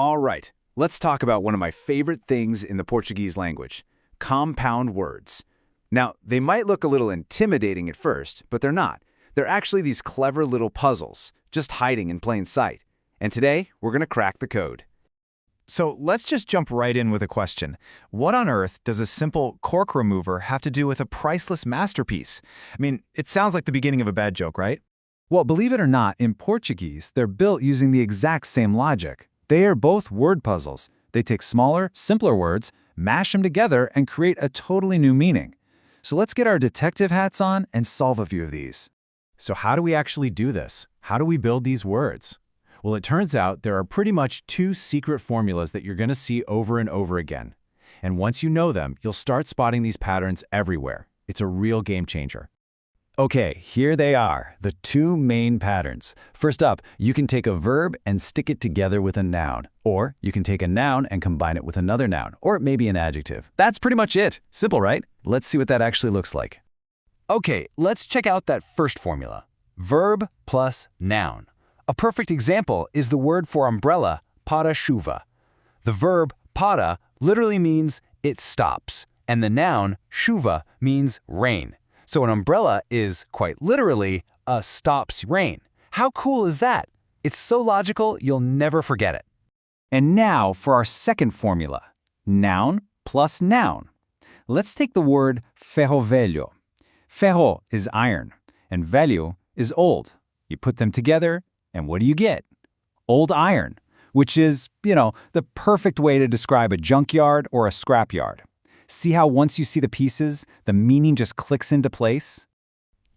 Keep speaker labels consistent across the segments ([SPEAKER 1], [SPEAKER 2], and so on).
[SPEAKER 1] All right, let's talk about one of my favorite things in the Portuguese language, compound words. Now, they might look a little intimidating at first, but they're not. They're actually these clever little puzzles, just hiding in plain sight. And today, we're going to crack the code.
[SPEAKER 2] So let's just jump right in with a question. What on earth does a simple cork remover have to do with a priceless masterpiece? I mean, it sounds like the beginning of a bad joke, right?
[SPEAKER 3] Well, believe it or not, in Portuguese, they're built using the exact same logic. They are both word puzzles. They take smaller, simpler words, mash them together, and create a totally new meaning. So let's get our detective hats on and solve a few of these.
[SPEAKER 2] So how do we actually do this? How do we build these words? Well, it turns out there are pretty much two secret formulas that you're going to see over and over again. And once you know them, you'll start spotting these patterns everywhere. It's a real game changer.
[SPEAKER 4] Okay, here they are, the two main patterns. First up, you can take a verb and stick it together with a noun. Or you can take a noun and combine it with another noun, or maybe an adjective. That's pretty much it. Simple, right? Let's see what that actually looks like.
[SPEAKER 1] Okay, let's check out that first formula. Verb plus noun. A perfect example is the word for umbrella, para-chuva. The verb para literally means it stops, and the noun chuva means rain. So an umbrella is, quite literally, a stops rain. How cool is that? It's so logical, you'll never forget it.
[SPEAKER 3] And now for our second formula, noun plus noun. Let's take the word ferro velho. Ferro is iron, and velho is old. You put them together, and what do you get? Old iron, which is, the perfect way to describe a junkyard or a scrapyard. See how once you see the pieces, the meaning just clicks into place?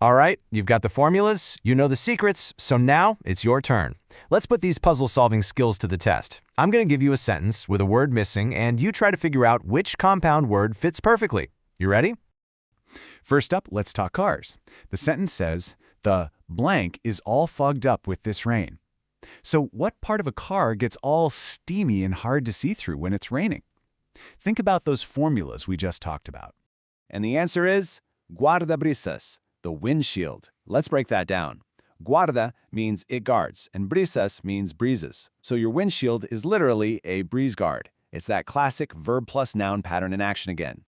[SPEAKER 2] All right, you've got the formulas, you know the secrets, so now it's your turn. Let's put these puzzle-solving skills to the test. I'm going to give you a sentence with a word missing, and you try to figure out which compound word fits perfectly. You ready?
[SPEAKER 1] First up, let's talk cars. The sentence says, the blank is all fogged up with this rain. So what part of a car gets all steamy and hard to see through when it's raining? Think about those formulas we just talked about. And the answer is guarda-brisas, the windshield. Let's break that down. Guarda means it guards, and brisas means breezes. So your windshield is literally a breeze guard. It's that classic verb plus noun pattern in action again.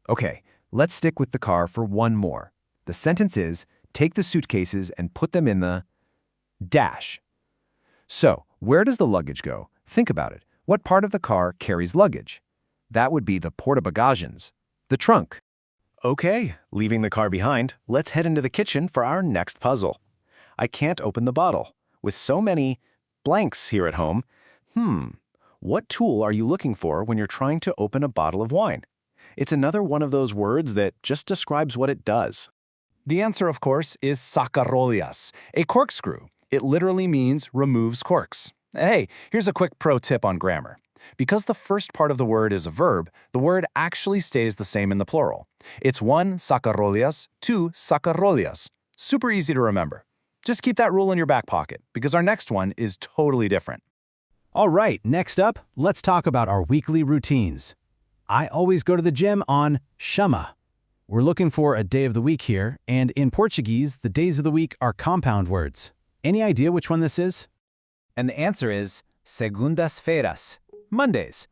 [SPEAKER 2] Okay, let's stick with the car for one more. The sentence is, take the suitcases and put them in the dash. So, where does the luggage go? Think about it. What part of the car carries luggage? That would be the porta-bagagens, the trunk. Okay, leaving the car behind, let's head into the kitchen for our next puzzle. I can't open the bottle. With so many blanks here at home, what tool are you looking for when you're trying to open a bottle of wine? It's another one of those words that just describes what it does. The answer, of course, is sacarolias, a corkscrew. It literally means removes corks. And hey, here's a quick pro tip on grammar. Because the first part of the word is a verb, the word actually stays the same in the plural. It's one sacarolias, two sacarolias. Super easy to remember. Just keep that rule in your back pocket, because our next one is totally different.
[SPEAKER 5] All right, next up, let's talk about our weekly routines. I always go to the gym on chama. We're looking for a day of the week here, and in Portuguese, the days of the week are compound words. Any idea which one this is?
[SPEAKER 2] And the answer is segundas-feiras, Mondays.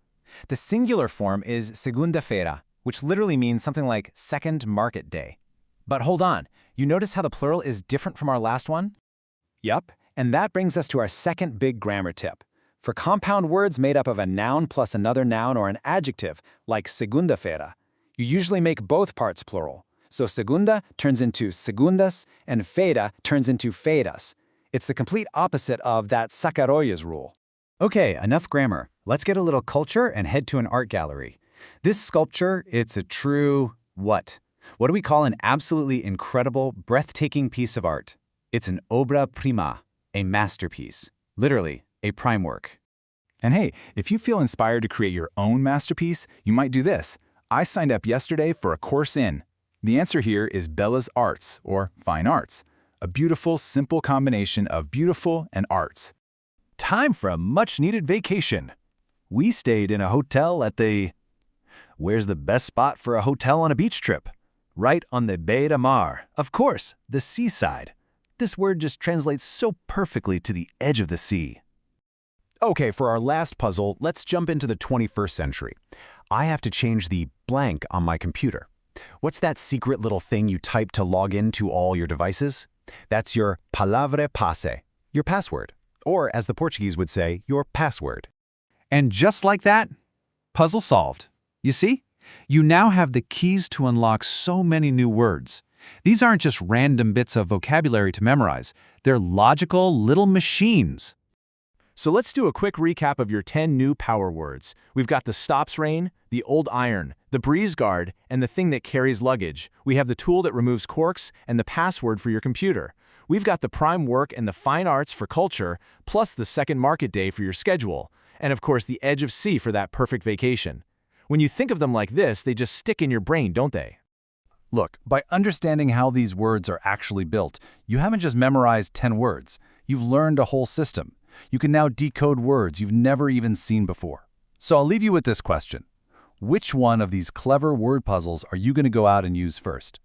[SPEAKER 2] The singular form is segunda-feira, which literally means something like second market day. But hold on, you notice how the plural is different from our last one? Yup, and that brings us to our second big grammar tip. For compound words made up of a noun plus another noun or an adjective, like segunda-feira, you usually make both parts plural. So segunda turns into segundas, and feira turns into feiras. It's the complete opposite of that sacarolias rule.
[SPEAKER 3] Okay, enough grammar. Let's get a little culture and head to an art gallery. This sculpture, it's a true what? What do we call an absolutely incredible, breathtaking piece of art? It's an obra prima, a masterpiece. Literally, a prime work.
[SPEAKER 1] And hey, if you feel inspired to create your own masterpiece, you might do this. I signed up yesterday for a course in. The answer here is Bella's Arts, or Fine Arts. A beautiful, simple combination of beautiful and arts.
[SPEAKER 2] Time for a much-needed vacation. We stayed in a hotel at the... Where's the best spot for a hotel on a beach trip? Right on the beira mar. Of course, the seaside. This word just translates so perfectly to the edge of the sea.
[SPEAKER 1] Okay, for our last puzzle, let's jump into the 21st century. I have to change the blank on my computer. What's that secret little thing you type to log into all your devices? That's your palavra passe, your password. Or, as the Portuguese would say, your password.
[SPEAKER 3] And just like that, puzzle solved. You see? You now have the keys to unlock so many new words. These aren't just random bits of vocabulary to memorize. They're logical little machines.
[SPEAKER 2] So let's do a quick recap of your 10 new power words. We've got the stops rain, the old iron, the breeze guard, and the thing that carries luggage. We have the tool that removes corks and the password for your computer. We've got the prime work and the fine arts for culture, plus the second market day for your schedule. And of course, the edge of sea for that perfect vacation. When you think of them like this, they just stick in your brain, don't they?
[SPEAKER 4] Look, by understanding how these words are actually built, you haven't just memorized 10 words. You've learned a whole system. You can now decode words you've never even seen before. So I'll leave you with this question. Which one of these clever word puzzles are you going to go out and use first?